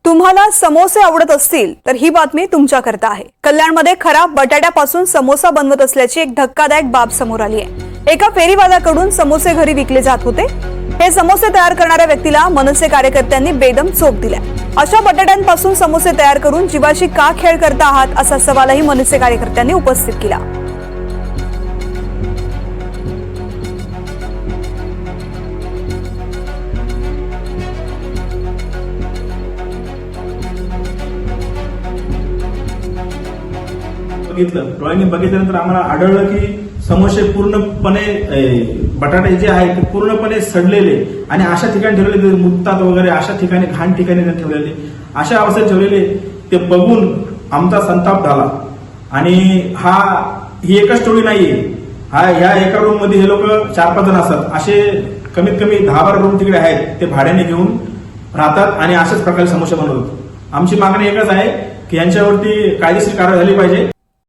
तुम्हाला समोसे आवडत असतील तर ही बातमी तुमच्याकरता आहे। कल्याणमध्ये खराब बटाट्यापासून समोसा बनवत असल्याची एक धक्कादायक बाब समोर आली आहे। एका फेरीवाल्याकडून समोसे घरी विकले जात होते। हे समोसे तयार करणाऱ्या व्यक्तीला मनसे कार्यकर्त्यांनी बेदम चोप दिला। अशा बटाट्यांपासून समोसे तयार करून जीवाशी का खेळ करता आहात असा सवालही मनसे कार्यकर्त्यांनी उपस्थित केला। डोळ्यांनी बघितल्यानंतर आम्हाला आढळलं की समोसे पूर्णपणे बटाटे जे आहेत ते पूर्णपणे सडलेले आणि अशा ठिकाणी ठेवलेले, मुततात वगैरे अशा ठिकाणी, घाण ठिकाणी ठेवलेले, अशा अवस्थेत ठेवलेले ते बघून आमचा संताप झाला। आणि ही एकच टोळी नाहीये, ह्या एका रूम मध्ये हे लोक 4-5 जण असतात, असे कमीत कमी 10-12 रूम तिकडे आहेत, ते भाड्याने घेऊन राहतात आणि अशाच प्रकारे समोसे बनवतात। आमची मागणी एकच आहे की यांच्यावरती कायदेशीर कारवाई झाली पाहिजे।